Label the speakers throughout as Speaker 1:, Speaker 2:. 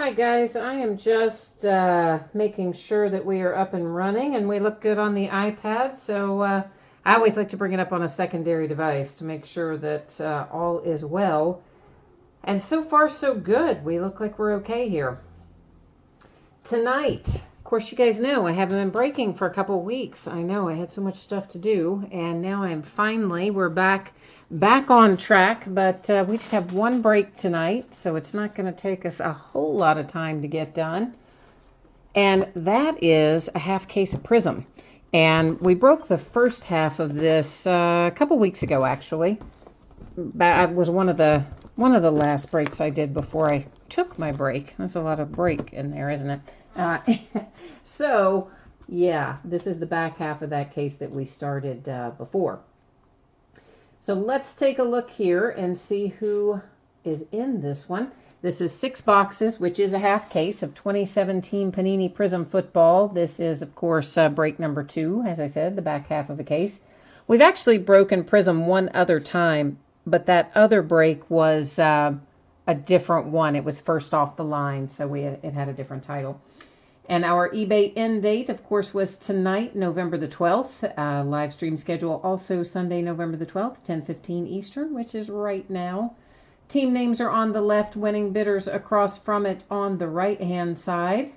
Speaker 1: Hi guys, I am just making sure that we are up and running and we look good on the iPad. So I always like to bring it up on a secondary device to make sure that all is well. And so far so good. We look like we're okay here. Tonight, of course you guys know I haven't been breaking for a couple of weeks. I know I had so much stuff to do, and now we're back on track, but we just have one break tonight, so it's not going to take us a whole lot of time to get done. And that is a half case of Prizm. And we broke the first half of this a couple weeks ago, actually. That was one of the last breaks I did before I took my break. There's a lot of break in there, isn't it? So, yeah, this is the back half of that case that we started before. So let's take a look here and see who is in this one. This is 6 boxes, which is a half case of 2017 Panini Prizm Football. This is, of course, break number 2, as I said, the back half of a case. We've actually broken Prizm one other time, but that other break was a different one. It was first off the line, so it had a different title. And our eBay end date, of course, was tonight, November the 12th. Live stream schedule also Sunday, November the 12th, 10:15 Eastern, which is right now. Team names are on the left, winning bidders across from it on the right-hand side.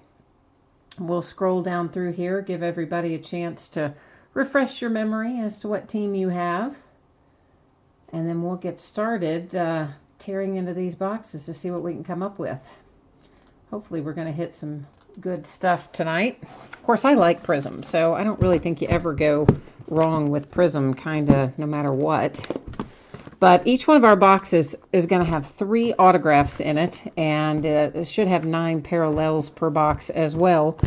Speaker 1: We'll scroll down through here, give everybody a chance to refresh your memory as to what team you have. And then we'll get started tearing into these boxes to see what we can come up with. Hopefully we're going to hit some good stuff tonight. Of course, I like Prizm, so I don't really think you ever go wrong with Prizm, kind of no matter what. But each one of our boxes is going to have 3 autographs in it, and it should have 9 parallels per box as well.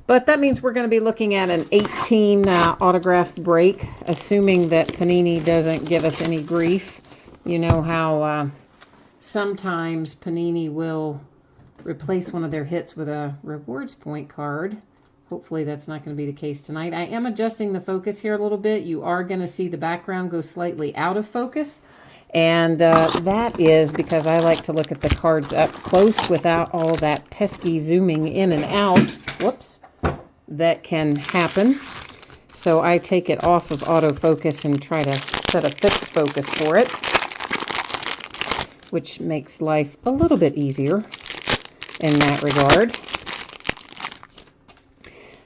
Speaker 1: But that means we're going to be looking at an 18 autograph break, assuming that Panini doesn't give us any grief. You know how sometimes Panini will replace one of their hits with a rewards point card. Hopefully that's not going to be the case tonight. I am adjusting the focus here a little bit. You are going to see the background go slightly out of focus. And that is because I like to look at the cards up close without all that pesky zooming in and out. Whoops. That can happen. So I take it off of autofocus and try to set a fixed focus for it, which makes life a little bit easier in that regard.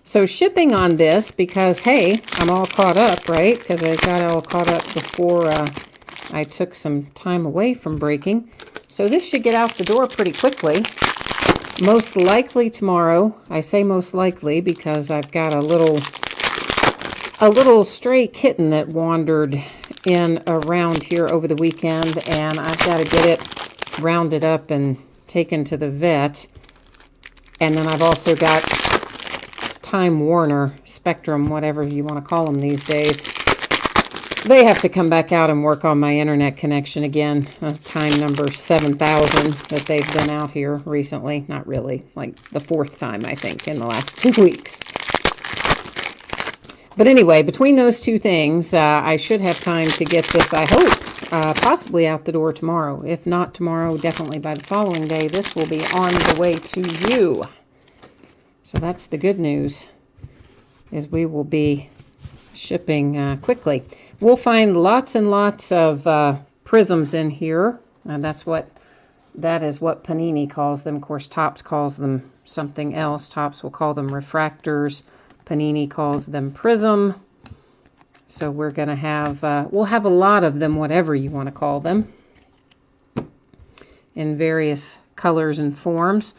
Speaker 1: So shipping on this, because hey, I'm all caught up, right? Because I got all caught up before I took some time away from breaking. So this should get out the door pretty quickly. Most likely tomorrow. I say most likely because I've got a little stray kitten that wandered in around here over the weekend, and I've got to get it rounded up and taken to the vet. And then I've also got Time Warner, Spectrum, whatever you want to call them these days. They have to come back out and work on my internet connection again. That's time number 7,000 that they've been out here recently. Not really, like the 4th time, I think, in the last 2 weeks. But anyway, between those two things, I should have time to get this, I hope, possibly out the door tomorrow. If not tomorrow, definitely by the following day, this will be on the way to you. So that's the good news, is we will be shipping quickly. We'll find lots and lots of Prizms in here. That is what Panini calls them. Of course, Topps calls them something else. Topps will call them refractors. Panini calls them Prizm. So we're going to have, we'll have a lot of them, whatever you want to call them, in various colors and forms.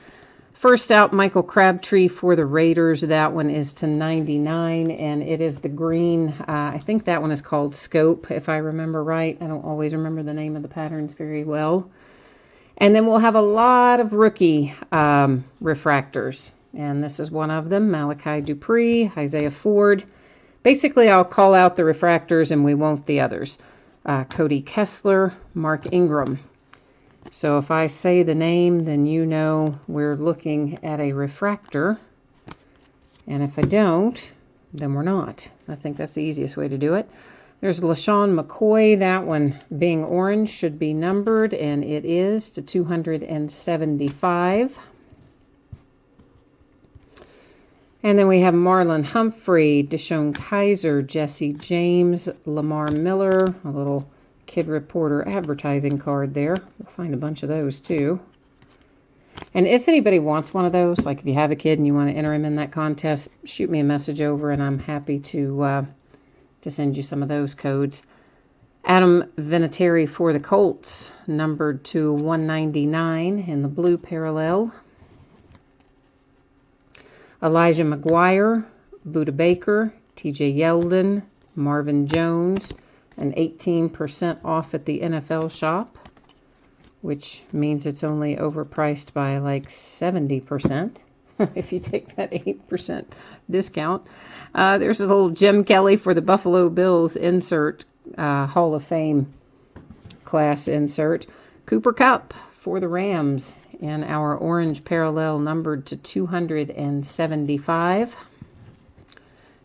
Speaker 1: First out, Michael Crabtree for the Raiders. That one is to 99, and it is the green. I think that one is called Scope, if I remember right. I don't always remember the name of the patterns very well. And then we'll have a lot of rookie refractors, and this is one of them, Malachi Dupree, Isaiah Ford. Basically, I'll call out the refractors, and we won't the others. Cody Kessler, Mark Ingram. So if I say the name, then you know we're looking at a refractor. And if I don't, then we're not. I think that's the easiest way to do it. There's LaShawn McCoy. That one, being orange, should be numbered, and it is to 275. And then we have Marlon Humphrey, Deshaun Kaiser, Jesse James, Lamar Miller, a little Kid Reporter advertising card there. We'll find a bunch of those too. And if anybody wants one of those, like if you have a kid and you want to enter him in that contest, shoot me a message over and I'm happy to send you some of those codes. Adam Vinatieri for the Colts, numbered to 199 in the blue parallel. Elijah McGuire, Buda Baker, TJ Yeldon, Marvin Jones, and 18% off at the NFL shop, which means it's only overpriced by like 70% if you take that 8% discount. There's a little Jim Kelly for the Buffalo Bills insert, Hall of Fame class insert. Cooper Kupp for the Rams in our orange parallel numbered to 275.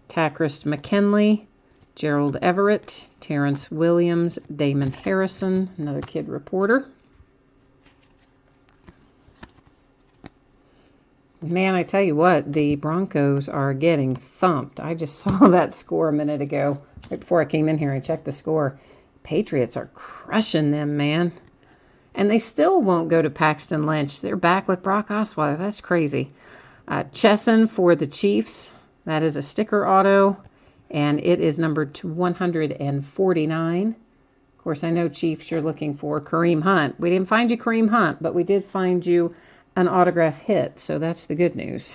Speaker 1: Tackrist McKinley, Gerald Everett, Terrence Williams, Damon Harrison, another Kid Reporter. Man, I tell you what, the Broncos are getting thumped. I just saw that score a minute ago. Right before I came in here, I checked the score. Patriots are crushing them, man. And they still won't go to Paxton Lynch. They're back with Brock Osweiler. That's crazy. Chesson for the Chiefs. That is a sticker auto, and it is numbered to 149. Of course, I know, Chiefs, you're looking for Kareem Hunt. We didn't find you Kareem Hunt, but we did find you an autograph hit, so that's the good news.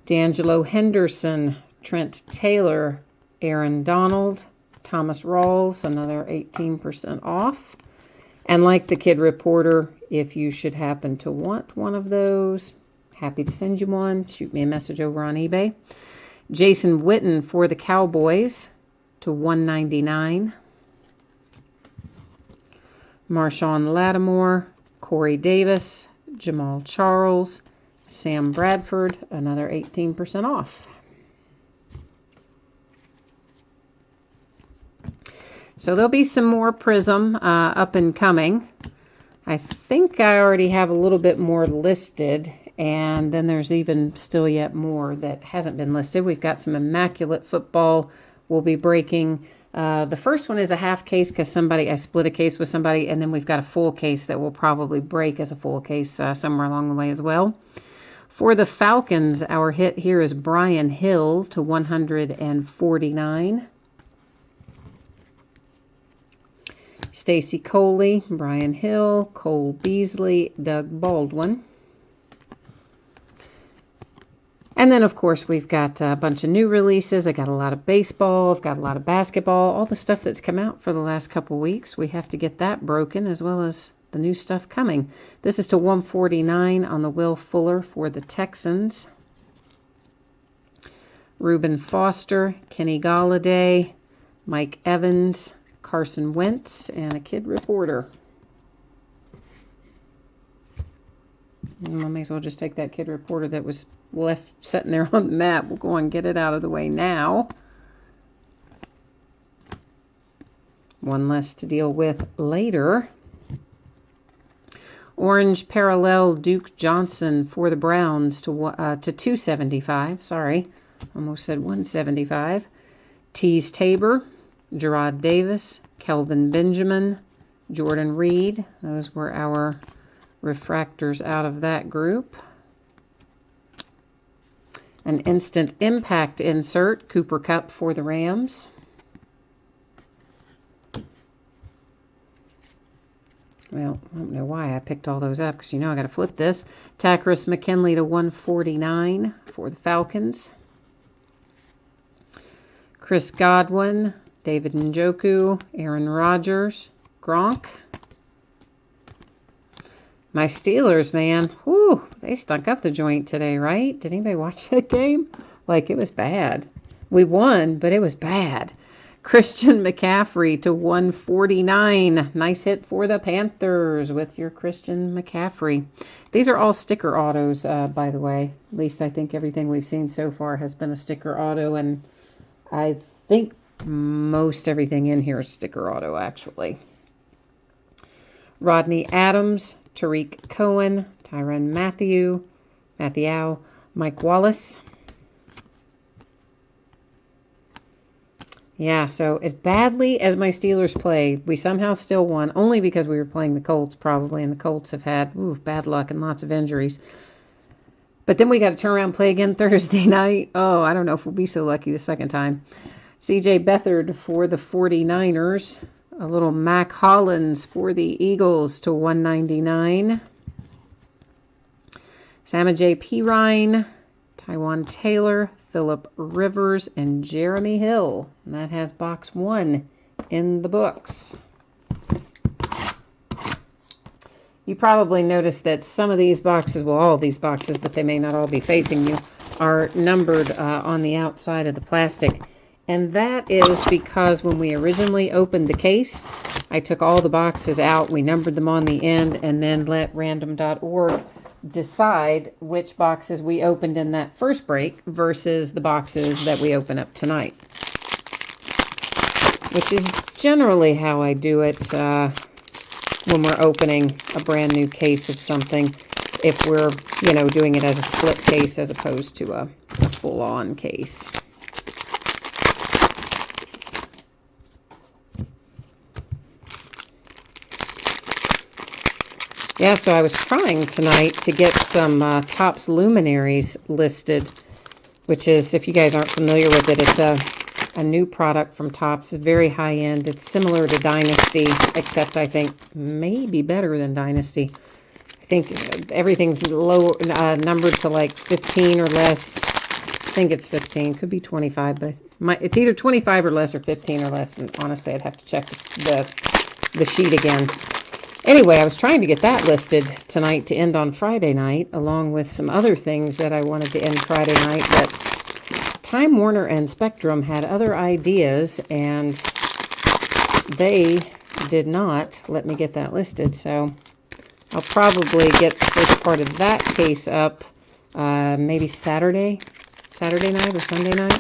Speaker 1: D'Angelo Henderson, Trent Taylor, Aaron Donald, Thomas Rawls, another 18% off. And like the Kid Reporter, if you should happen to want one of those, happy to send you one. Shoot me a message over on eBay. Jason Witten for the Cowboys to 199. Marshawn Lattimore, Corey Davis, Jamal Charles, Sam Bradford, another 18% off. So there'll be some more Prizm up and coming. I think I already have a little bit more listed, and then there's even still yet more that hasn't been listed. We've got some Immaculate Football we'll be breaking. The first one is a half case because I split a case with somebody, and then we've got a full case that will probably break as a full case somewhere along the way as well. For the Falcons, our hit here is Brian Hill to 149. Stacy Coley, Brian Hill, Cole Beasley, Doug Baldwin. And then, of course, we've got a bunch of new releases. I got a lot of baseball. I've got a lot of basketball. All the stuff that's come out for the last couple weeks. We have to get that broken as well as the new stuff coming. This is to 149 on the Will Fuller for the Texans. Reuben Foster, Kenny Golladay, Mike Evans, Carson Wentz, and a Kid Reporter. I may as well just take that Kid Reporter that was left sitting there on the mat. We'll go and get it out of the way now. One less to deal with later. Orange parallel Duke Johnson for the Browns to 275. Sorry, almost said 175. Tease Tabor, Gerard Davis, Kelvin Benjamin, Jordan Reed. Those were our refractors out of that group. An instant impact insert, Cooper Kupp for the Rams. Well, I don't know why I picked all those up, because you know I got to flip this. Tackrist McKinley to 149 for the Falcons. Chris Godwin, David Njoku, Aaron Rodgers, Gronk. My Steelers, man, whew, they stunk up the joint today, right? Did anybody watch that game? Like, it was bad. We won, but it was bad. Christian McCaffrey to 149. Nice hit for the Panthers with your Christian McCaffrey. These are all sticker autos, by the way. At least I think everything we've seen so far has been a sticker auto, and I think most everything in here is sticker auto, actually. Rodney Adams, Tariq Cohen, Tyrann Mathieu, Mike Wallace. Yeah, so as badly as my Steelers played, we somehow still won, only because we were playing the Colts probably, and the Colts have had bad luck and lots of injuries. But then we got to turn around and play again Thursday night. Oh, I don't know if we'll be so lucky the second time. C.J. Beathard for the 49ers. A little Mac Hollins for the Eagles to 199. Sama J. Pirine, Taiwan Taylor, Phillip Rivers, and Jeremy Hill. And that has box 1 in the books. You probably noticed that some of these boxes, well, all of these boxes, but they may not all be facing you, are numbered on the outside of the plastic. And that is because when we originally opened the case, I took all the boxes out, we numbered them on the end, and then let random.org decide which boxes we opened in that first break versus the boxes that we open up tonight. Which is generally how I do it when we're opening a brand new case of something, if we're, doing it as a split case as opposed to a full-on case. Yeah, so I was trying tonight to get some Topps Luminaries listed, which is, if you guys aren't familiar with it, it's a new product from Topps. It's very high-end. It's similar to Dynasty, except I think maybe better than Dynasty. I think everything's low, numbered to like 15 or less. I think it's 15. Could be 25, but it's either 25 or less or 15 or less. And honestly, I'd have to check the sheet again. Anyway, I was trying to get that listed tonight to end on Friday night, along with some other things that I wanted to end Friday night, but Time Warner and Spectrum had other ideas, and they did not let me get that listed, so I'll probably get the first part of that case up maybe Saturday night or Sunday night.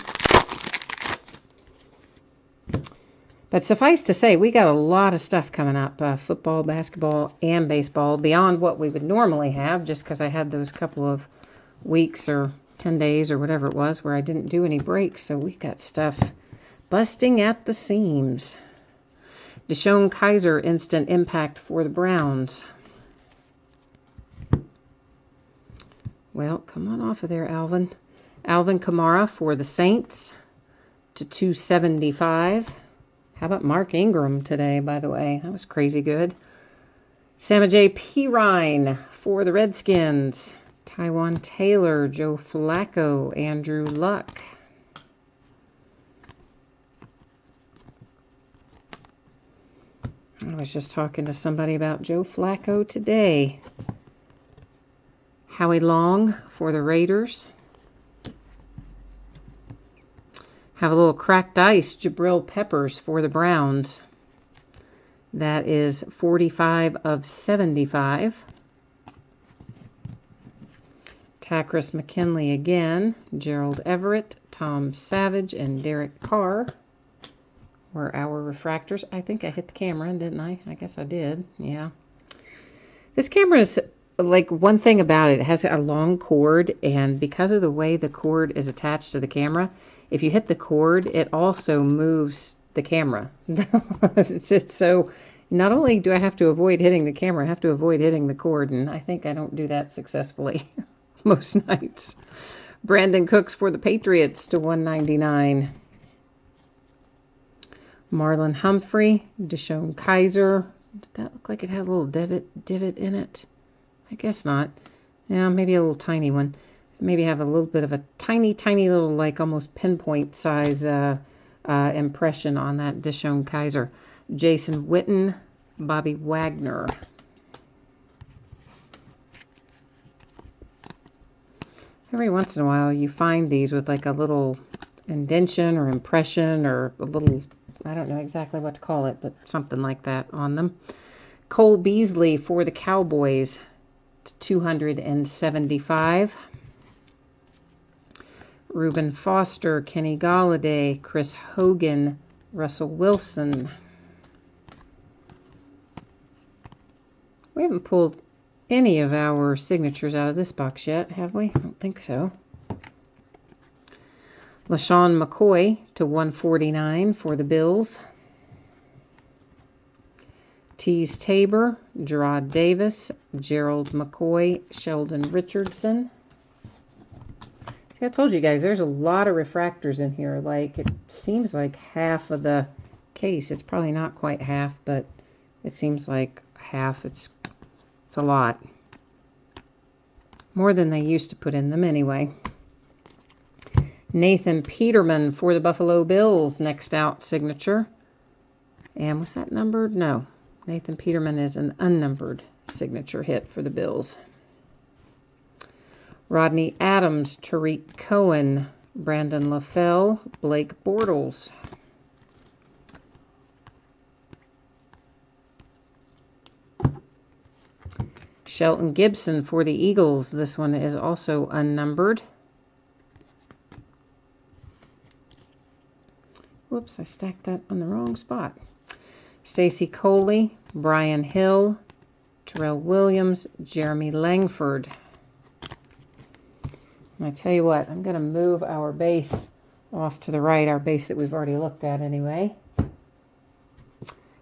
Speaker 1: But suffice to say, we got a lot of stuff coming up, football, basketball, and baseball, beyond what we would normally have, just because I had those couple of weeks or 10 days or whatever it was where I didn't do any breaks. So we've got stuff busting at the seams. Deshaun Kaiser, instant impact for the Browns. Well, come on off of there, Alvin. Alvin Kamara for the Saints to 275. How about Mark Ingram today, by the way? That was crazy good. Sama J. Pirine for the Redskins. Taiwan Taylor, Joe Flacco, Andrew Luck. I was just talking to somebody about Joe Flacco today. Howie Long for the Raiders. Have a little cracked ice, Jabril Peppers for the Browns. That is 45 of 75. Takris McKinley again, Gerald Everett, Tom Savage, and Derek Carr were our refractors. I think I hit the camera, didn't I? I guess I did, yeah. This camera is, like, one thing about it, it has a long cord, and because of the way the cord is attached to the camera, if you hit the cord, it also moves the camera. It's so, not only do I have to avoid hitting the camera, I have to avoid hitting the cord, and I think I don't do that successfully most nights. Brandon Cooks for the Patriots to 199. Marlon Humphrey, Deshaun Kaiser. Did that look like it had a little divot in it? I guess not. Yeah, maybe a little tiny one. Maybe have a little bit of a tiny little, like, almost pinpoint size impression on that Deshaun Kaiser. Jason Witten, Bobby Wagner. Every once in a while you find these with like a little indentation or impression or a little, I don't know exactly what to call it, but something like that on them. Cole Beasley for the Cowboys to 275. Reuben Foster, Kenny Golladay, Chris Hogan, Russell Wilson. We haven't pulled any of our signatures out of this box yet, have we? I don't think so. LaShawn McCoy to 149 for the Bills. Tease Tabor, Gerard Davis, Gerald McCoy, Sheldon Richardson. See, I told you guys, there's a lot of refractors in here. Like, it seems like half of the case. It's probably not quite half, but it seems like half. It's a lot. More than they used to put in them anyway. Nathan Peterman for the Buffalo Bills, next out signature. And was that numbered? No. Nathan Peterman is an unnumbered signature hit for the Bills. Rodney Adams, Tariq Cohen, Brandon LaFell, Blake Bortles. Shelton Gibson for the Eagles. This one is also unnumbered. Whoops, I stacked that on the wrong spot. Stacy Coley, Brian Hill, Terrell Williams, Jeremy Langford. And I tell you what, I'm going to move our base off to the right, our base that we've already looked at anyway.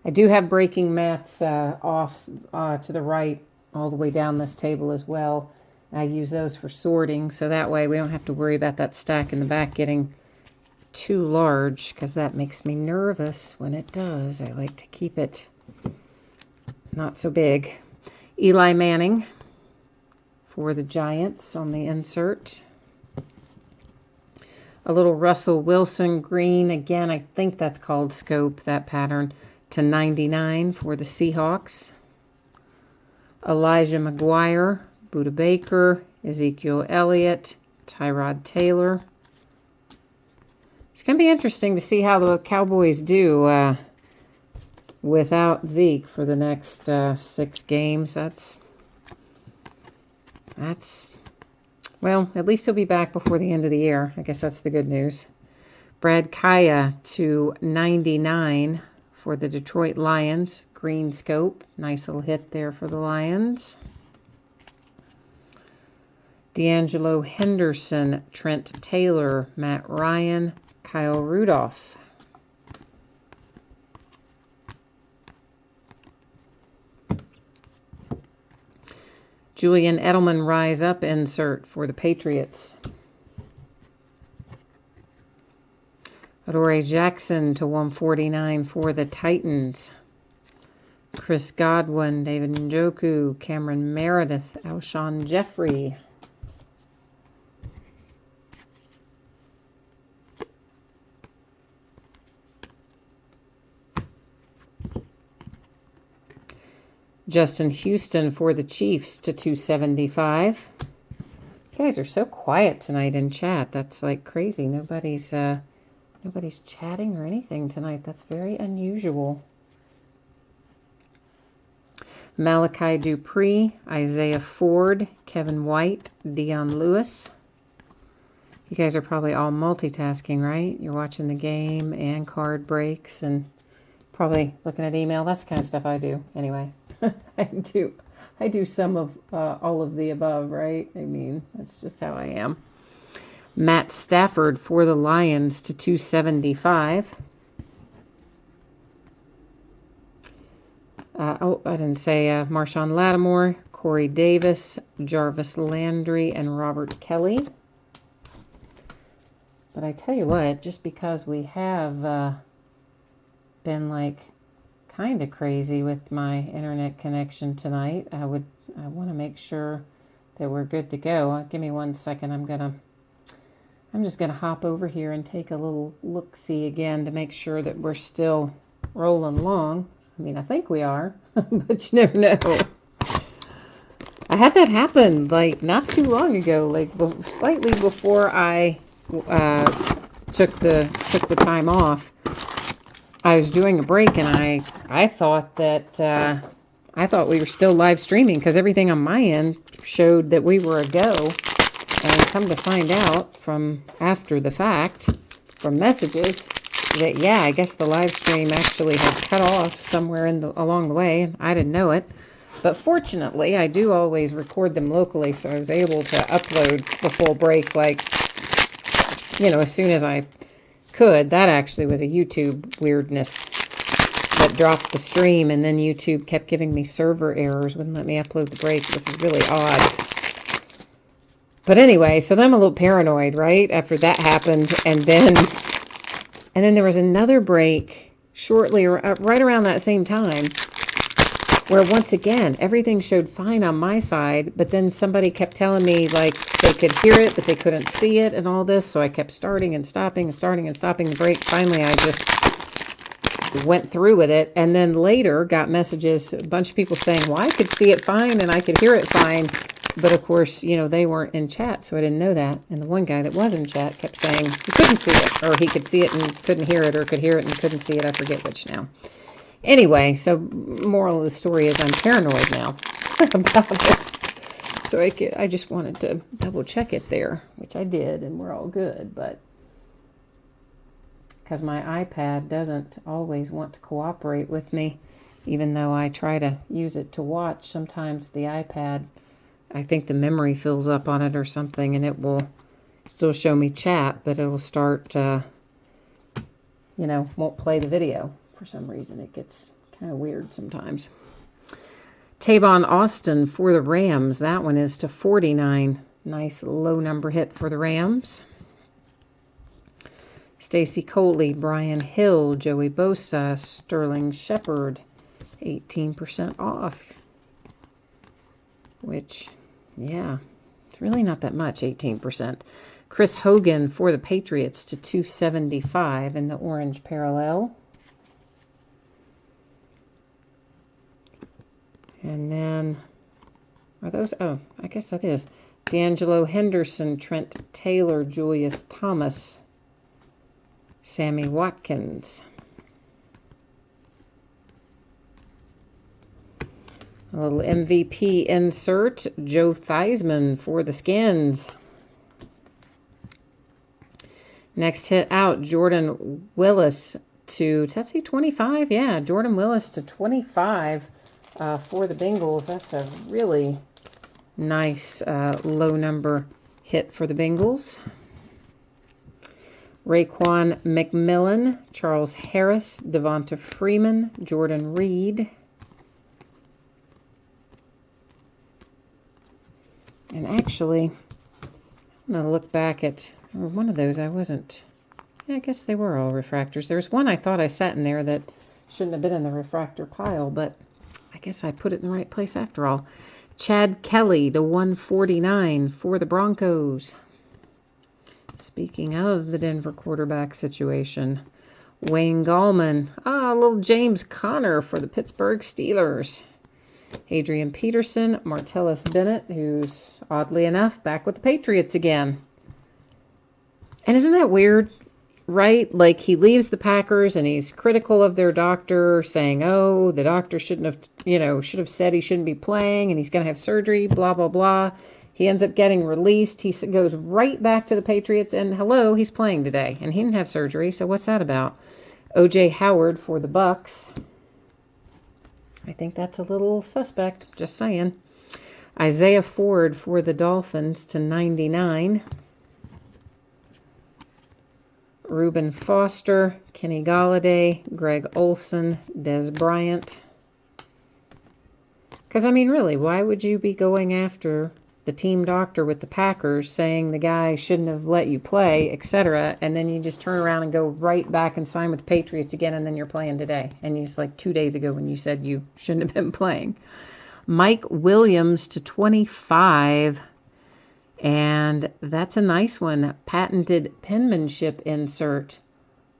Speaker 1: I do have breaking mats off to the right all the way down this table as well. I use those for sorting, so that way we don't have to worry about that stack in the back getting too large, because that makes me nervous when it does. I like to keep it not so big. Eli Manning for the Giants on the insert. A little Russell Wilson green. Again, I think that's called scope, that pattern, to 99 for the Seahawks. Elijah McGuire, Budda Baker, Ezekiel Elliott, Tyrod Taylor. It's going to be interesting to see how the Cowboys do without Zeke for the next 6 games. That's well, at least he'll be back before the end of the year. I guess that's the good news. Brad Kaya to 99 for the Detroit Lions. Green scope. Nice little hit there for the Lions. D'Angelo Henderson, Trent Taylor, Matt Ryan, Kyle Rudolph. Julian Edelman Rise Up insert for the Patriots. Adoree Jackson to 149 for the Titans. Chris Godwin, David Njoku, Cameron Meredith, Alshon Jeffrey. Justin Houston for the Chiefs to 275. You guys are so quiet tonight in chat. That's like crazy. Nobody's chatting or anything tonight. That's very unusual. Malachi Dupree, Isaiah Ford, Kevin White, Dion Lewis. You guys are probably all multitasking, right? You're watching the game and card breaks and probably looking at email. That's the kind of stuff I do anyway. I do some of all of the above, right? I mean, that's just how I am. Matt Stafford for the Lions to 275. I didn't say Marshawn Lattimore, Corey Davis, Jarvis Landry, and Robert Kelly. But I tell you what, just because we have been like kind of crazy with my internet connection tonight, I want to make sure that we're good to go. Give me 1 second. I'm just gonna hop over here and take a little look-see again to make sure that we're still rolling along. I mean, I think we are, but you never know. I had that happen like not too long ago, like slightly before I took the time off. I was doing a break, and I thought that I thought we were still live streaming because everything on my end showed that we were a go. And come to find out from after the fact, from messages, that yeah, I guess the live stream actually had cut off somewhere along the way, and I didn't know it. But fortunately, I do always record them locally, so I was able to upload the full break like you know, as soon as I could. That actually was a YouTube weirdness that dropped the stream, and then YouTube kept giving me server errors, wouldn't let me upload the break. This is really odd. But anyway, so then I'm a little paranoid, right? After that happened, and then there was another break shortly, right around that same time, where once again, everything showed fine on my side, but then somebody kept telling me, like, they could hear it, but they couldn't see it and all this, so I kept starting and stopping and starting and stopping the break. Finally, I just went through with it, and then later got messages, a bunch of people saying, well, I could see it fine and I could hear it fine, but of course, you know, they weren't in chat, so I didn't know that. And the one guy that was in chat kept saying he couldn't see it, or he could see it and couldn't hear it, or could hear it and couldn't see it. I forget which now. Anyway, so moral of the story is I'm paranoid now about it. So I just wanted to double check it there, which I did, and we're all good. But because my iPad doesn't always want to cooperate with me, even though I try to use it to watch, sometimes the iPad, I think the memory fills up on it or something, and it will still show me chat, but it will start, you know, won't play the video. For some reason, it gets kind of weird sometimes. Tavon Austin for the Rams. That one is to 49. Nice low number hit for the Rams. Stacy Coley, Brian Hill, Joey Bosa, Sterling Shepard, 18% off. Which, yeah, it's really not that much, 18%. Chris Hogan for the Patriots to 275 in the orange parallel. And then, are those, oh, I guess that is. D'Angelo Henderson, Trent Taylor, Julius Thomas, Sammy Watkins. A little MVP insert, Joe Theismann for the Skins. Next hit out, Jordan Willis to, does that say 25? Yeah, Jordan Willis to 25 for the Bengals. That's a really nice low number hit for the Bengals. Raekwon McMillan, Charles Harris, Devonta Freeman, Jordan Reed. And actually, I'm going to look back at one of those. I wasn't, yeah, I guess they were all refractors. There's one I thought I sat in there that shouldn't have been in the refractor pile, but I guess I put it in the right place after all. Chad Kelly to 149 for the Broncos. Speaking of the Denver quarterback situation, Wayne Gallman. Little James Conner for the Pittsburgh Steelers. Adrian Peterson, Martellus Bennett, who's, oddly enough, back with the Patriots again. And isn't that weird, right? Like, he leaves the Packers and he's critical of their doctor, saying, oh, the doctor shouldn't have, you know, should have said he shouldn't be playing and he's going to have surgery, blah, blah, blah. He ends up getting released. He goes right back to the Patriots, and hello, he's playing today. And he didn't have surgery, so what's that about? O.J. Howard for the Bucks. I think that's a little suspect, just saying. Isaiah Ford for the Dolphins to 99. Reuben Foster, Kenny Golladay, Greg Olson, Des Bryant. Because, I mean, really, why would you be going after the team doctor with the Packers saying the guy shouldn't have let you play, etc., and then you just turn around and go right back and sign with the Patriots again, and then you're playing today. And it's like 2 days ago when you said you shouldn't have been playing. Mike Williams to 25, and that's a nice one. Patented penmanship insert.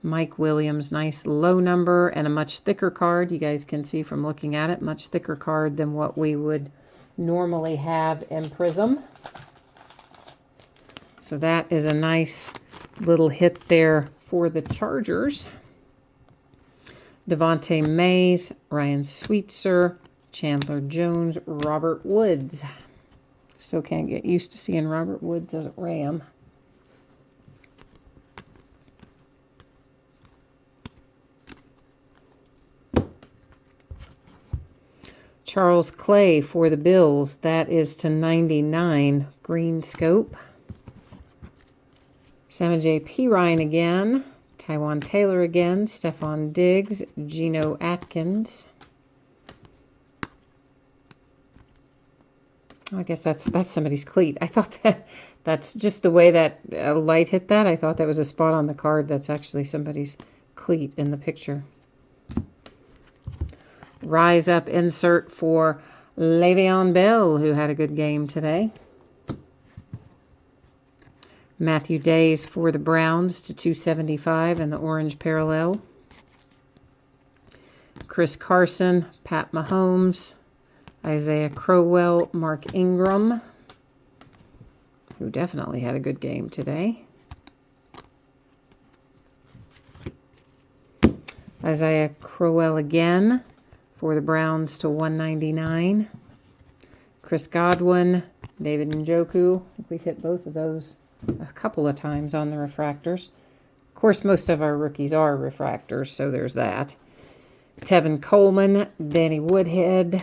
Speaker 1: Mike Williams, nice low number and a much thicker card. You guys can see from looking at it, much thicker card than what we would normally have in Prizm. So that is a nice little hit there for the Chargers. Devontae Mays, Ryan Sweetser, Chandler Jones, Robert Woods. Still can't get used to seeing Robert Woods as a Ram. Charles Clay for the Bills. That is to 99. Green scope. J. P. Ryan again. Taiwan Taylor again. Stephon Diggs. Geno Atkins. I guess that's somebody's cleat. I thought that's just the way that light hit that. I thought that was a spot on the card. That's actually somebody's cleat in the picture. Rise Up insert for Le'Veon Bell, who had a good game today. Matthew Days for the Browns to 275 in the orange parallel. Chris Carson, Pat Mahomes, Isaiah Crowell, Mark Ingram, who definitely had a good game today. Isaiah Crowell again for the Browns to 199. Chris Godwin, David Njoku. I think we've hit both of those a couple of times on the refractors. Of course, most of our rookies are refractors, so there's that. Tevin Coleman, Danny Woodhead.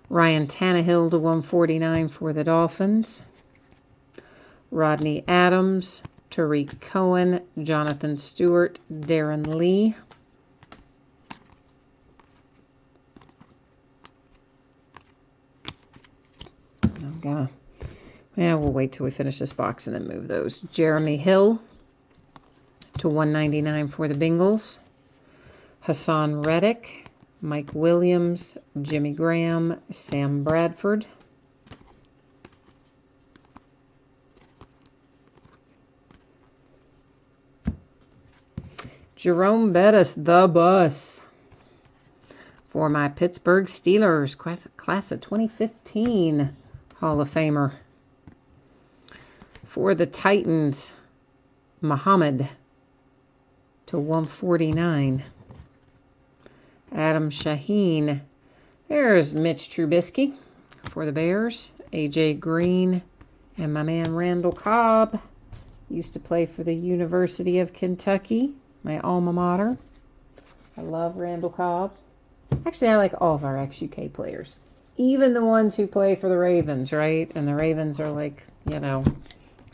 Speaker 1: Ryan Tannehill to 149 for the Dolphins. Rodney Adams, Tariq Cohen, Jonathan Stewart, Darren Lee. We'll wait till we finish this box and then move those. Jeremy Hill to 199 for the Bengals. Hassan Reddick, Mike Williams, Jimmy Graham, Sam Bradford. Jerome Bettis, the bus, for my Pittsburgh Steelers, class of 2015 Hall of Famer. For the Titans, Muhammad to 149. Adam Shaheen. There's Mitch Trubisky for the Bears. A.J. Green and my man Randall Cobb. Used to play for the University of Kentucky, my alma mater. I love Randall Cobb. Actually, I like all of our ex-UK players. Even the ones who play for the Ravens, right? And the Ravens are like, you know,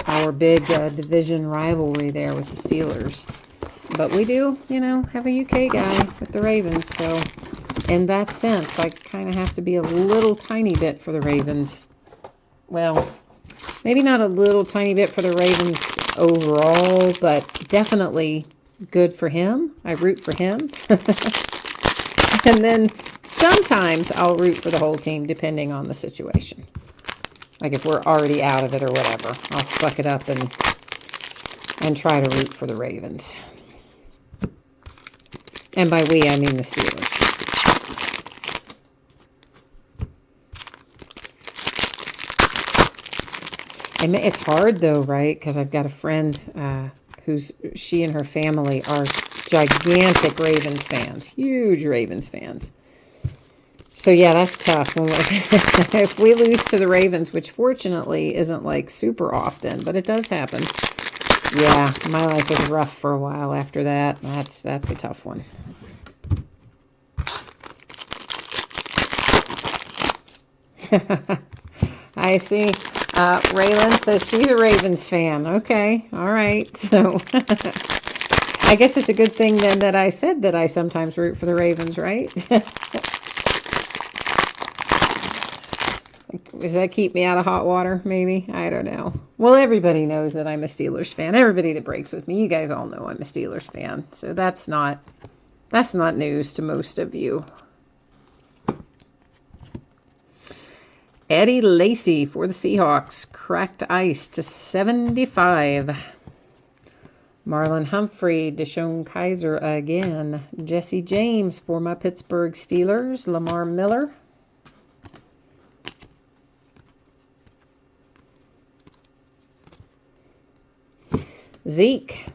Speaker 1: our big division rivalry there with the Steelers. But we do, you know, have a UK guy with the Ravens. So in that sense, I kind of have to be a little tiny bit for the Ravens. Well, maybe not a little tiny bit for the Ravens overall, but definitely good for him. I root for him. And then sometimes I'll root for the whole team depending on the situation. Like if we're already out of it or whatever, I'll suck it up and try to root for the Ravens. And by we, I mean the Steelers. And it's hard though, right? Because I've got a friend she and her family are gigantic Ravens fans, huge Ravens fans. So yeah, that's tough. If we lose to the Ravens, which fortunately isn't like super often, but it does happen. Yeah, my life was rough for a while after that. That's a tough one. I see. Raylan says she's a Ravens fan. Okay, all right. So I guess it's a good thing then that I said that I sometimes root for the Ravens, right? Does that keep me out of hot water, maybe? I don't know. Well, everybody knows that I'm a Steelers fan. Everybody that breaks with me, you guys all know I'm a Steelers fan. So that's not news to most of you. Eddie Lacy for the Seahawks. Cracked ice to 75. Marlon Humphrey, Deshaun Kaiser again. Jesse James for my Pittsburgh Steelers. Lamar Miller. Zeke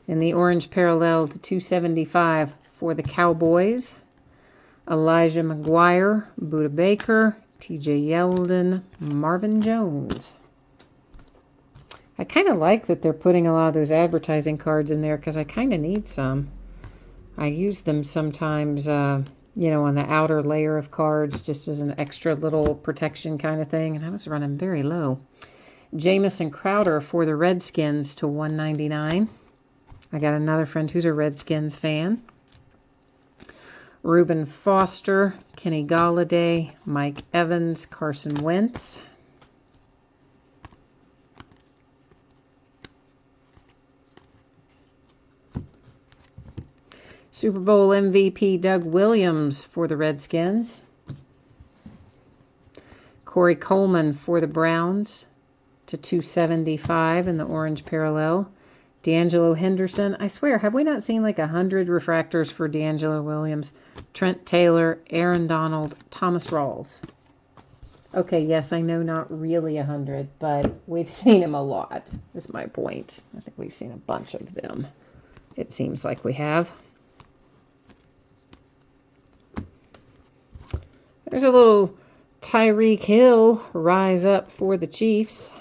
Speaker 1: in the orange parallel to 275 for the Cowboys. Elijah McGuire, Budda Baker, TJ Yeldon, Marvin Jones. I kind of like that they're putting a lot of those advertising cards in there because I kind of need some. I use them sometimes, you know, on the outer layer of cards, just as an extra little protection kind of thing. And I was running very low. Jamison Crowder for the Redskins to $1.99. I got another friend who's a Redskins fan. Reuben Foster, Kenny Golladay, Mike Evans, Carson Wentz. Super Bowl MVP Doug Williams for the Redskins. Corey Coleman for the Browns to $275 in the orange parallel. D'Angelo Henderson. I swear, have we not seen like 100 refractors for D'Angelo Williams? Trent Taylor, Aaron Donald, Thomas Rawls. Okay, yes, I know not really 100, but we've seen him a lot, is my point. I think we've seen a bunch of them. It seems like we have. There's a little Tyreek Hill rise up for the Chiefs.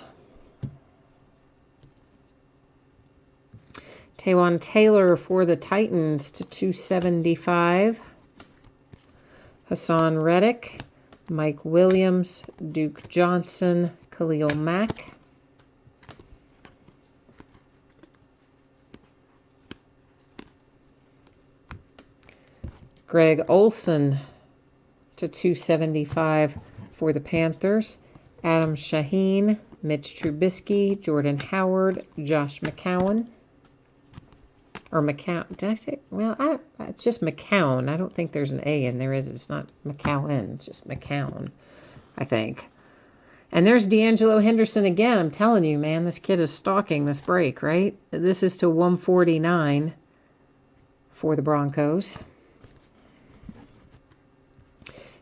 Speaker 1: Taywan Taylor for the Titans to $275. Hassan Reddick, Mike Williams, Duke Johnson, Khalil Mack. Greg Olsen to $275 for the Panthers. Adam Shaheen, Mitch Trubisky, Jordan Howard, Josh McCown. Or McCown. Did I say? Well, it's just McCown. I don't think there's an A in there, is it? It's not McCown. It's just McCown, I think. And there's D'Angelo Henderson again. I'm telling you, man, this kid is stalking this break, right? This is to $149 for the Broncos.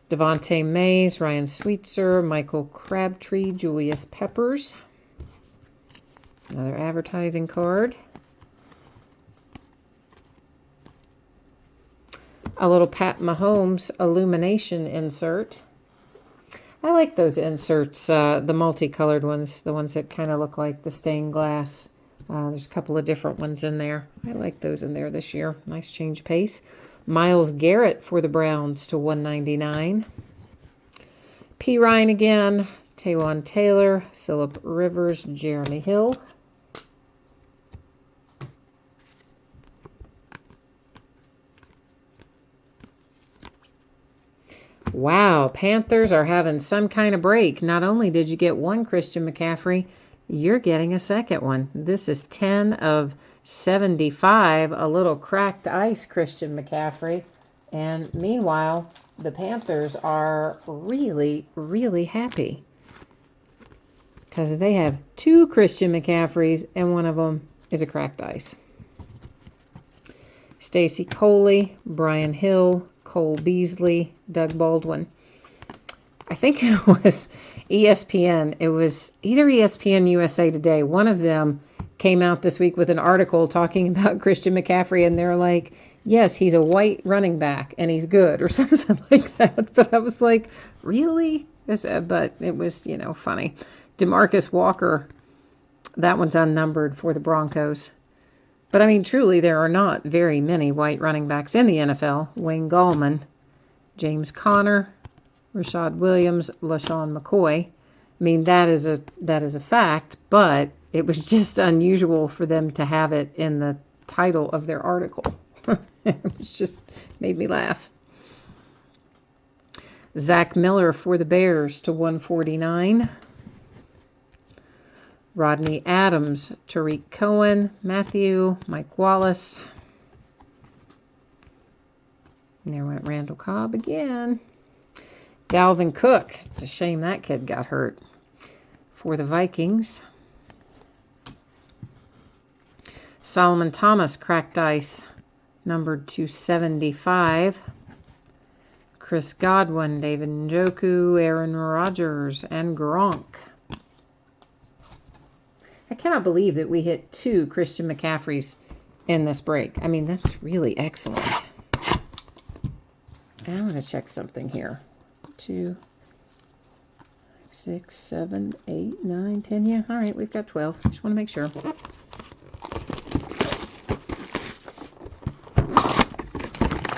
Speaker 1: Devontae Mays, Ryan Sweetser, Michael Crabtree, Julius Peppers. Another advertising card. A little Pat Mahomes illumination insert. I like those inserts, the multicolored ones, the ones that kind of look like the stained glass. There's a couple of different ones in there. I like those in there this year. Nice change of pace. Myles Garrett for the Browns to $199. P. Ryan again, Taywan Taylor, Phillip Rivers, Jeremy Hill. Wow, Panthers are having some kind of break. Not only did you get one Christian McCaffrey, you're getting a second one. This is 10 of 75, a little cracked ice Christian McCaffrey. And meanwhile, the Panthers are really, really happy because they have two Christian McCaffreys and one of them is a cracked ice. Stacy Coley, Brian Hill, Cole Beasley, Doug Baldwin. I think it was ESPN. It was either ESPN USA Today. One of them came out this week with an article talking about Christian McCaffrey, and they're like, yes, he's a white running back, and he's good, or something like that. But I was like, really? But it was, you know, funny. DeMarcus Walker, that one's unnumbered for the Broncos. But, I mean, truly, there are not very many white running backs in the NFL. Wayne Gallman, James Conner, Rashad Williams, LaShawn McCoy. I mean, that is a fact, but it was just unusual for them to have it in the title of their article. It just made me laugh. Zach Miller for the Bears to $149. Rodney Adams, Tariq Cohen, Matthew, Mike Wallace. And there went Randall Cobb again. Dalvin Cook. It's a shame that kid got hurt. For the Vikings. Solomon Thomas, cracked ice, numbered 275. Chris Godwin, David Njoku, Aaron Rodgers, and Gronk. I cannot believe that we hit two Christian McCaffreys in this break. I mean, that's really excellent. And I'm going to check something here. 2, 6, 7, 8, 9, 10. Yeah, all right, we've got 12. Just want to make sure.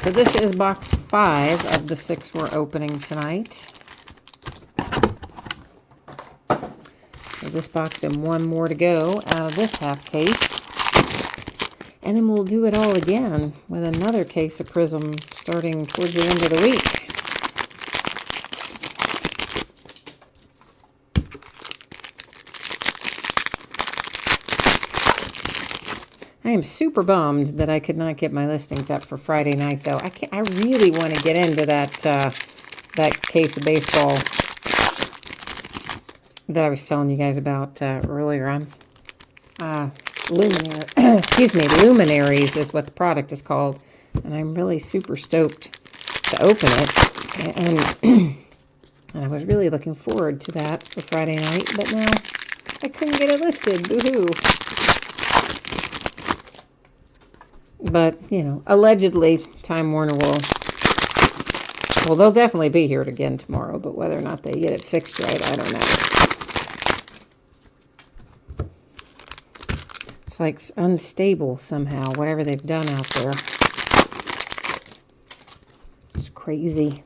Speaker 1: So this is box 5 of the 6 we're opening tonight. So this box and 1 more to go out of this half case. And then we'll do it all again with another case of Prizm starting towards the end of the week. I am super bummed that I could not get my listings up for Friday night, though. I really want to get into that that case of baseball that I was telling you guys about earlier on. Luminaries is what the product is called, and I'm really super stoked to open it. And I was really looking forward to that for Friday night, but now I couldn't get it listed. Boo-hoo. But, you know, allegedly, Time Warner will... Well, they'll definitely be here again tomorrow, but whether or not they get it fixed right, I don't know. It's like unstable somehow, whatever they've done out there. It's crazy.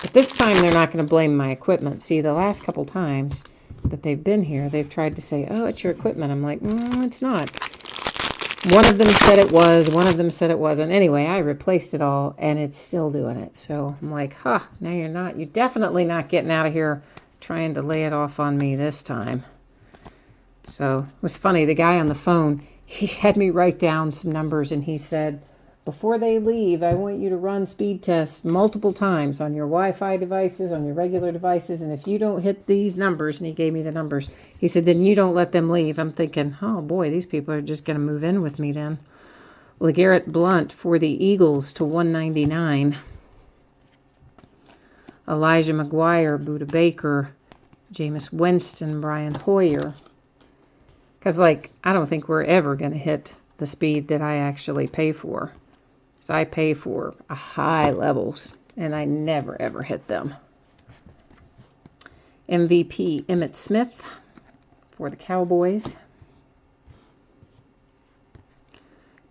Speaker 1: But this time, they're not going to blame my equipment. See, the last couple times that they've been here, they've tried to say, oh, it's your equipment. I'm like, no, it's not. One of them said it was, one of them said it wasn't. Anyway, I replaced it all, and it's still doing it. So I'm like, now you're definitely not getting out of here trying to lay it off on me this time. So it was funny, the guy on the phone, he had me write down some numbers, and he said, before they leave, I want you to run speed tests multiple times on your Wi-Fi devices, on your regular devices, and if you don't hit these numbers, and he gave me the numbers, he said, then you don't let them leave. I'm thinking, oh boy, these people are just going to move in with me then. LeGarrette Blount for the Eagles to 199. Elijah McGuire, Buda Baker, Jameis Winston, Brian Hoyer. Because, like, I don't think we're ever going to hit the speed that I actually pay for. So I pay for high levels, and I never, ever hit them. MVP Emmitt Smith for the Cowboys.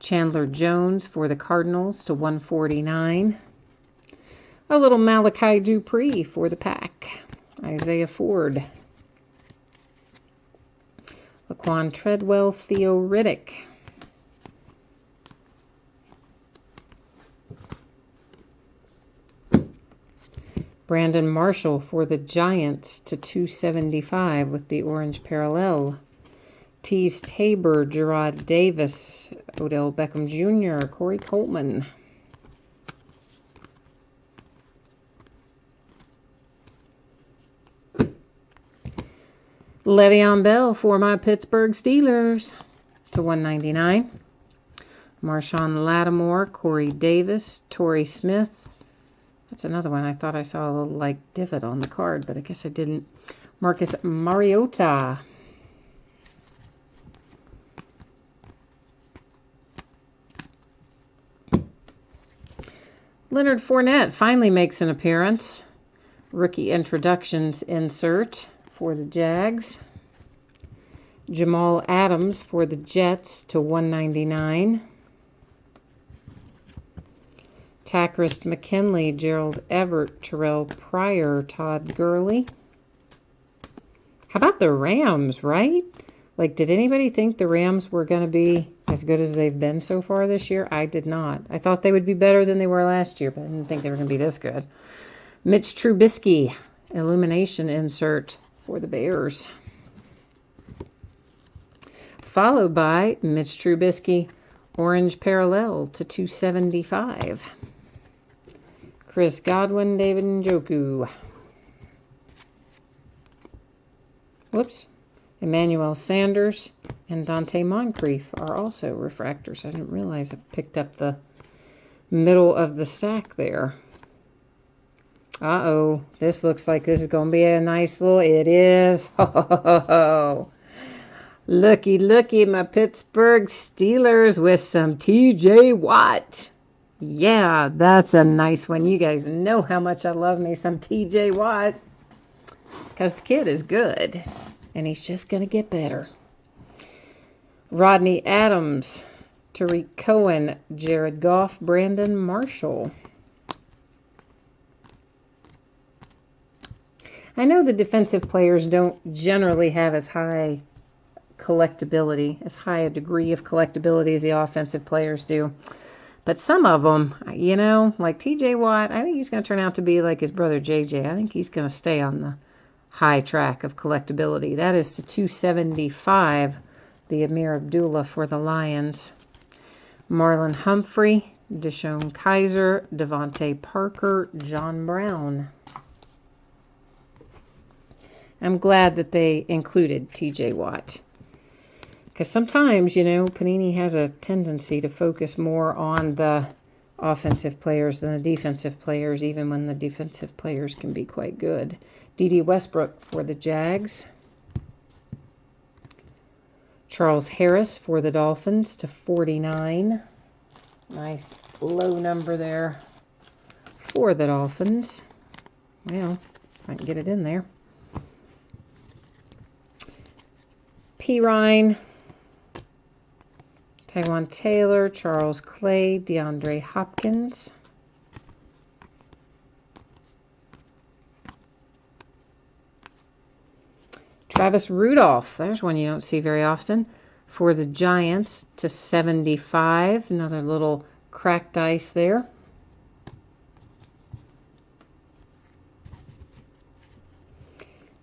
Speaker 1: Chandler Jones for the Cardinals to 149. A little Malachi Dupree for the Pack. Isaiah Ford. Laquan Treadwell, Theo Riddick. Brandon Marshall for the Giants to 275 with the orange parallel. Tease Tabor, Gerard Davis, Odell Beckham Jr., Corey Coleman. Le'Veon Bell for my Pittsburgh Steelers to 199. Marshawn Lattimore, Corey Davis, Torrey Smith. That's another one. I thought I saw a little, like, divot on the card, but I guess I didn't. Marcus Mariota. Leonard Fournette finally makes an appearance. Rookie introductions insert for the Jags. Jamal Adams for the Jets to 199. Tackrist McKinley, Gerald Everett, Terrell Pryor, Todd Gurley. How about the Rams, right? Like, did anybody think the Rams were going to be as good as they've been so far this year? I did not. I thought they would be better than they were last year, but I didn't think they were going to be this good. Mitch Trubisky, illumination insert for the Bears. Followed by Mitch Trubisky, orange parallel to 275. Chris Godwin, David Njoku. Whoops. Emmanuel Sanders and Dante Moncrief are also refractors. I didn't realize I picked up the middle of the stack there. Uh-oh. This looks like this is going to be a nice little... It is. Oh, looky, looky, my Pittsburgh Steelers with some TJ Watt. Yeah, that's a nice one. You guys know how much I love me some TJ Watt. Because the kid is good. And he's just going to get better. Rodney Adams, Tariq Cohen, Jared Goff, Brandon Marshall. I know the defensive players don't generally have as high collectability, as high a degree of collectability as the offensive players do. But some of them, you know, like TJ Watt, I think he's going to turn out to be like his brother JJ. I think he's going to stay on the high track of collectability. That is to 275, the Amir Abdullah for the Lions. Marlon Humphrey, Deshaun Kaiser, Devontae Parker, John Brown. I'm glad that they included TJ Watt. Because sometimes, you know, Panini has a tendency to focus more on the offensive players than the defensive players, even when the defensive players can be quite good. D.D. Westbrook for the Jags. Charles Harris for the Dolphins to 49. Nice low number there for the Dolphins. Well, if I can get it in there. Pirine, Taiwan Taylor, Charles Clay, DeAndre Hopkins. Travis Rudolph, there's one you don't see very often, for the Giants to 75. Another little cracked ice there.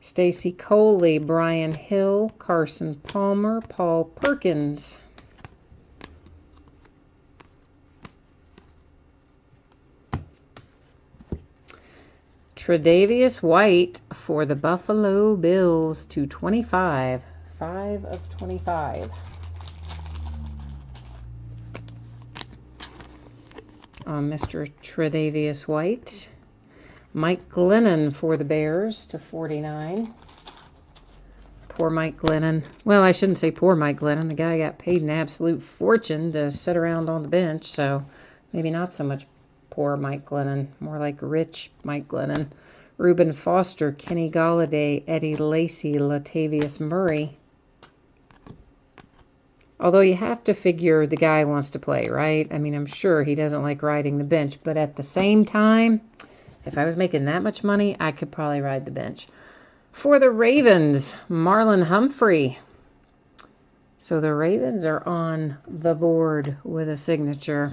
Speaker 1: Stacy Coley, Brian Hill, Carson Palmer, Paul Perkins. Tre'Davious White for the Buffalo Bills to 25. 5 of 25. Mr. Tre'Davious White. Mike Glennon for the Bears to 49. Poor Mike Glennon. Well, I shouldn't say poor Mike Glennon. The guy got paid an absolute fortune to sit around on the bench, so maybe not so much poor Mike Glennon. More like rich Mike Glennon. Reuben Foster, Kenny Golladay, Eddie Lacy, Latavius Murray. Although you have to figure the guy wants to play, right? I mean, I'm sure he doesn't like riding the bench, but at the same time, if I was making that much money, I could probably ride the bench. For the Ravens, Marlon Humphrey. So the Ravens are on the board with a signature.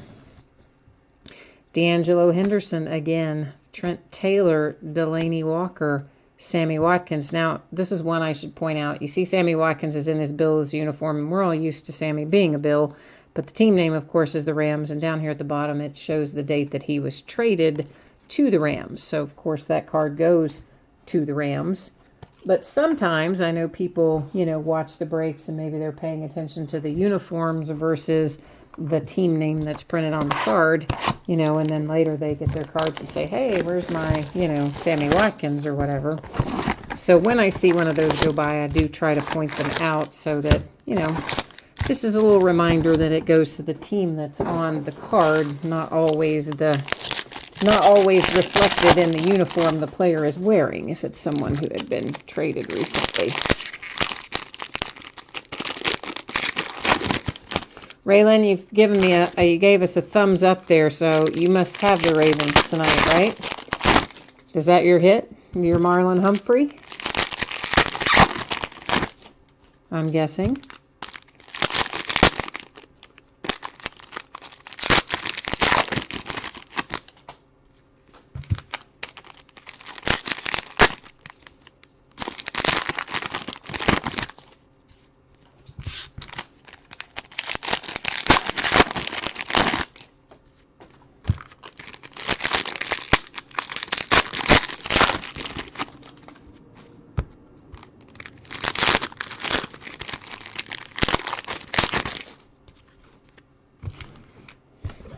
Speaker 1: D'Angelo Henderson again. Trent Taylor, Delaney Walker, Sammy Watkins. Now, this is one I should point out. You see Sammy Watkins is in his Bills uniform, and we're all used to Sammy being a Bill. But the team name, of course, is the Rams. And down here at the bottom, it shows the date that he was traded to the Rams. So, of course, that card goes to the Rams. But sometimes I know people, you know, watch the breaks and maybe they're paying attention to the uniforms versus the team name that's printed on the card, you know, and then later they get their cards and say, hey, where's my, you know, Sammy Watkins or whatever. So when I see one of those go by, I do try to point them out so that, you know, just as a little reminder that it goes to the team that's on the card, not always reflected in the uniform the player is wearing if it's someone who had been traded recently. Raylan, you've given me you gave us a thumbs up there, so you must have the Ravens tonight, right? Is that your hit? Your Marlon Humphrey? I'm guessing.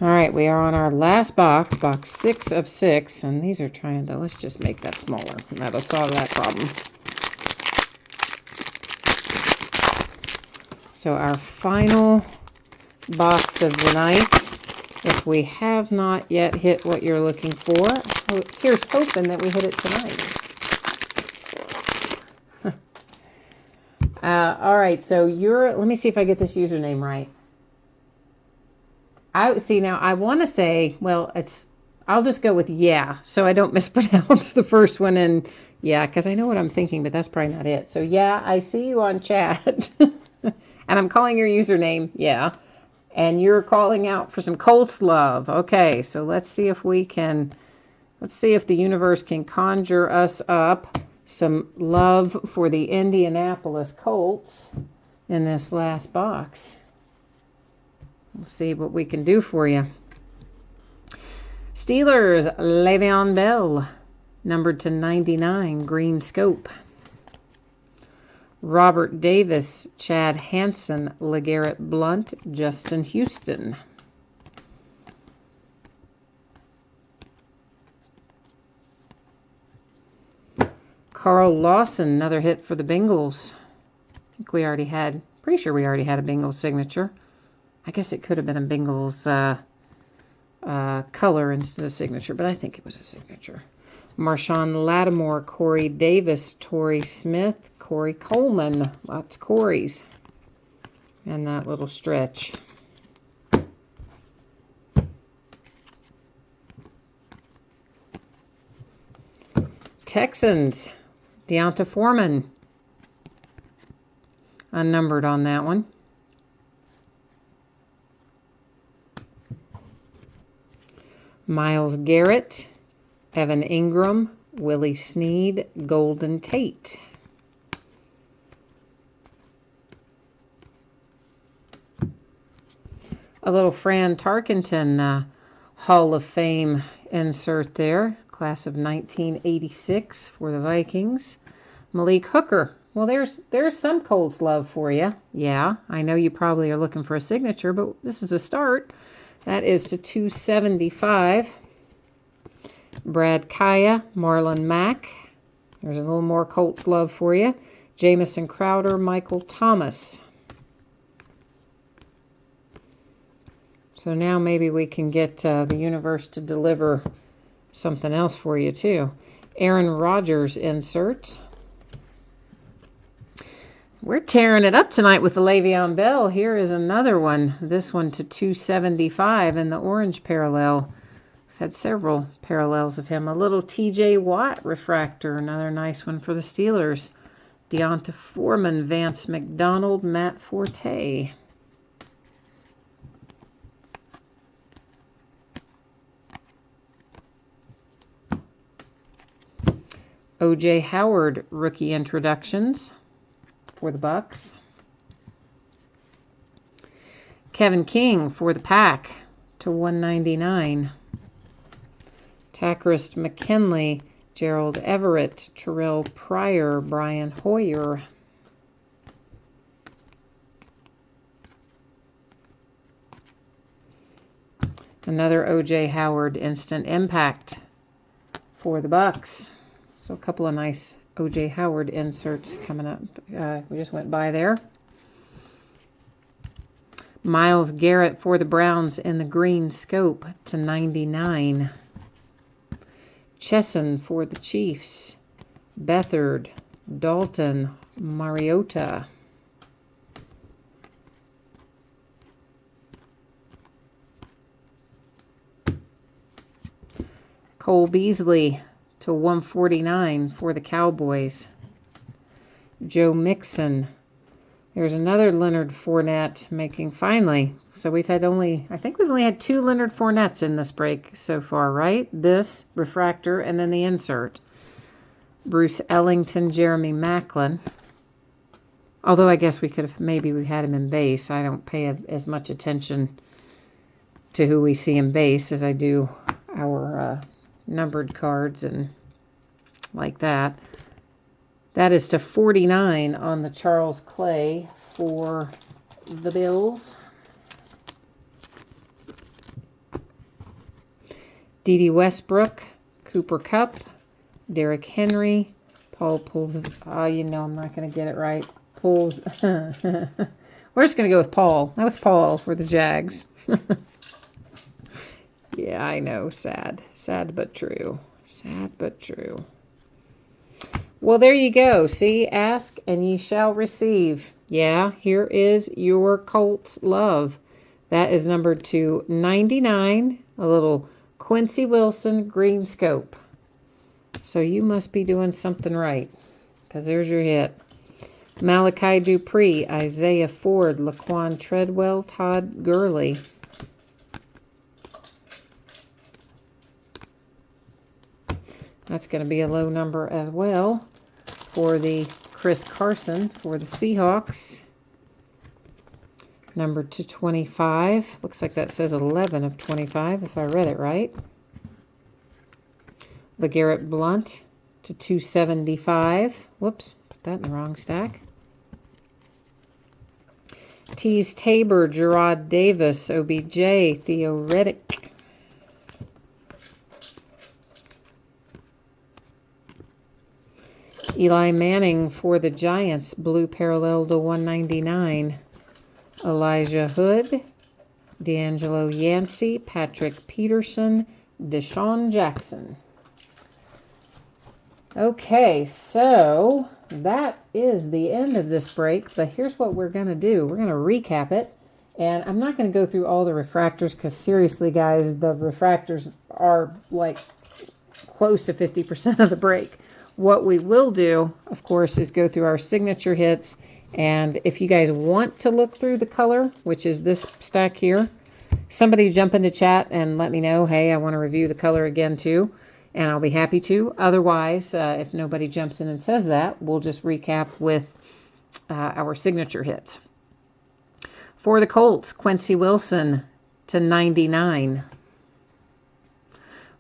Speaker 1: All right, we are on our last box, box 6 of 6, and these are trying to, let's just make that smaller. That'll solve that problem. So our final box of the night, if we have not yet hit what you're looking for, here's hoping that we hit it tonight. All right, so let me see if I get this username right. I see now. I want to say, well, I'll just go with yeah, so I don't mispronounce the first one. And yeah, because I know what I'm thinking, but that's probably not it. So yeah, I see you on chat, and I'm calling your username. Yeah, and you're calling out for some Colts love. Okay, so let's see if we can. Let's see if the universe can conjure us up some love for the Indianapolis Colts in this last box. We'll see what we can do for you. Steelers, Le'Veon Bell, numbered to 99, green scope. Robert Davis, Chad Hansen, LeGarrette Blunt, Justin Houston. Carl Lawson, another hit for the Bengals. I think we already had, pretty sure we already had a Bengals signature. I guess it could have been a Bengals color instead of signature, but I think it was a signature. Marshawn Lattimore, Corey Davis, Torrey Smith, Corey Coleman. Lots of Coreys in that little stretch. Texans, Deonta Foreman. Unnumbered on that one. Myles Garrett, Evan Ingram, Willie Snead, Golden Tate. A little Fran Tarkenton Hall of Fame insert there. Class of 1986 for the Vikings. Malik Hooker. Well, there's some Colts love for you. Yeah, I know you probably are looking for a signature, but this is a start. That is to 275. Brad Kaya, Marlon Mack. There's a little more Colts love for you. Jamison Crowder, Michael Thomas. So now maybe we can get the universe to deliver something else for you too. Aaron Rodgers insert. We're tearing it up tonight with the Le'Veon Bell. Here is another one. This one to 275 in the orange parallel. I've had several parallels of him. A little TJ Watt refractor. Another nice one for the Steelers. Deonta Foreman, Vance McDonald, Matt Forte. O.J. Howard, rookie introductions for the Bucks. Kevin King for the Pack to 199. Takrist McKinley, Gerald Everett, Terrell Pryor, Brian Hoyer. Another O.J. Howard instant impact for the Bucks. So a couple of nice O.J. Howard inserts coming up. We just went by there. Myles Garrett for the Browns in the green scope to 99. Chesson for the Chiefs. Beathard, Dalton, Mariota. Cole Beasley to 149 for the Cowboys. Joe Mixon. There's another Leonard Fournette making finally. So we've had I think we've only had 2 Leonard Fournettes in this break so far, right? This refractor and then the insert. Bruce Ellington, Jeremy Maclin. Although I guess we had him in base. I don't pay as much attention to who we see in base as I do our numbered cards and like that. That is to 49 on the Charles Clay for the Bills. Dede Westbrook, Cooper Kupp, Derrick Henry, Paul Pulls. You know I'm not going to get it right. Pulls. We're just going to go with Paul. That was Paul for the Jags. Yeah, I know. Sad. Sad but true. Sad but true. Well, there you go. See, ask and ye shall receive. Yeah, here is your Colts love. That is numbered to 99, a little Quincy Wilson green scope. So you must be doing something right, because there's your hit. Malachi Dupree, Isaiah Ford, Laquan Treadwell, Todd Gurley. That's going to be a low number as well for the Chris Carson for the Seahawks. Number to 25. Looks like that says 11 of 25 if I read it right. LeGarrette Blount to 275. Whoops, put that in the wrong stack. Tease Tabor, Gerard Davis, OBJ, Theo Reddick. Eli Manning for the Giants, blue parallel to 199. Elijah Hood, D'Angelo Yancey, Patrick Peterson, Deshaun Jackson. Okay, so that is the end of this break, but here's what we're going to do. We're going to recap it, and I'm not going to go through all the refractors because seriously, guys, the refractors are like close to 50% of the break. What we will do, of course, is go through our signature hits, and if you guys want to look through the color, which is this stack here, somebody jump into chat and let me know, hey, I want to review the color again too. And I'll be happy to. Otherwise, if nobody jumps in and says that, we'll just recap with our signature hits. For the Colts, Quincy Wilson to 99.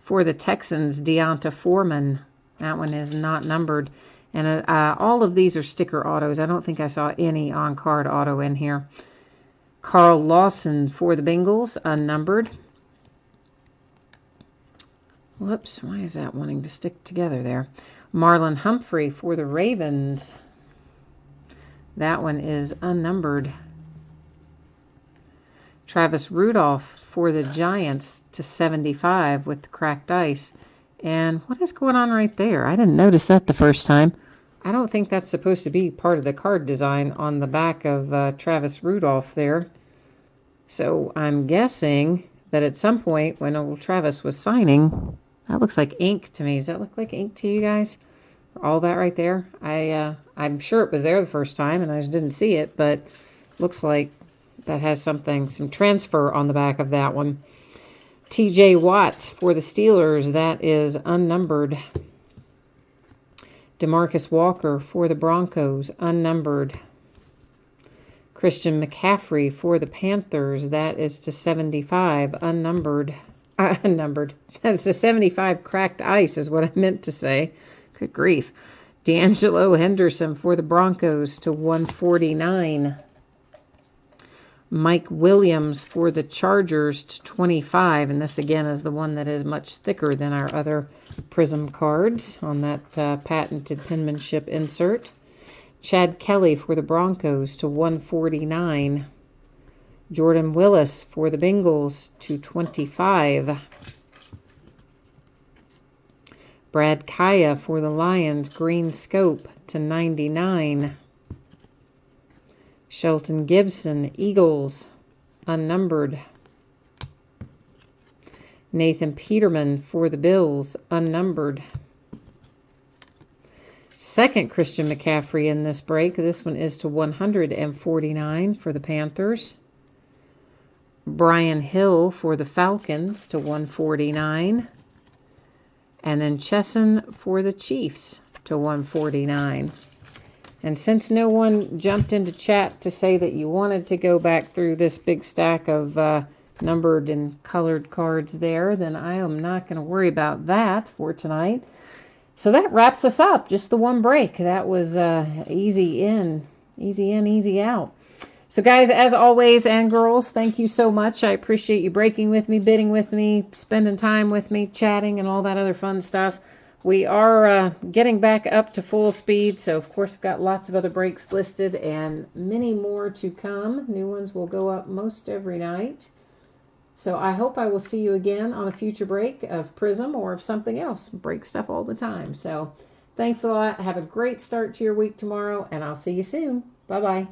Speaker 1: For the Texans, Deonta Foreman. That one is not numbered. And all of these are sticker autos. I don't think I saw any on-card auto in here. Carl Lawson for the Bengals, unnumbered. Whoops, why is that wanting to stick together there? Marlon Humphrey for the Ravens. That one is unnumbered. Travis Rudolph for the Giants to 75 with the cracked ice. And what is going on right there? I didn't notice that the first time. I don't think that's supposed to be part of the card design on the back of Travis Rudolph there. So I'm guessing that at some point when old Travis was signing, that looks like ink to me. Does that look like ink to you guys? All that right there? I'm sure it was there the first time and I just didn't see it, but looks like that has some transfer on the back of that one. TJ Watt for the Steelers, that is unnumbered. DeMarcus Walker for the Broncos, unnumbered. Christian McCaffrey for the Panthers, that is to 75, unnumbered. Unnumbered. That's the 75 cracked ice is what I meant to say. Good grief. D'Angelo Henderson for the Broncos to 149. Mike Williams for the Chargers to 25. And this again is the one that is much thicker than our other Prizm cards on that patented penmanship insert. Chad Kelly for the Broncos to 149. Jordan Willis for the Bengals to 25. Brad Kaya for the Lions, green scope to 99. Shelton Gibson, Eagles, unnumbered. Nathan Peterman for the Bills, unnumbered. Second Christian McCaffrey in this break. This one is to 149 for the Panthers. Brian Hill for the Falcons to 149. And then Chesson for the Chiefs to 149. And since no one jumped into chat to say that you wanted to go back through this big stack of numbered and colored cards there, then I am not going to worry about that for tonight. So that wraps us up. Just the one break. That was easy in, easy out. So guys, as always, and girls, thank you so much. I appreciate you breaking with me, bidding with me, spending time with me, chatting, and all that other fun stuff. We are getting back up to full speed, so of course I've got lots of other breaks listed and many more to come. New ones will go up most every night. So I hope I will see you again on a future break of Prizm or of something else. Break stuff all the time. So thanks a lot. Have a great start to your week tomorrow, and I'll see you soon. Bye-bye.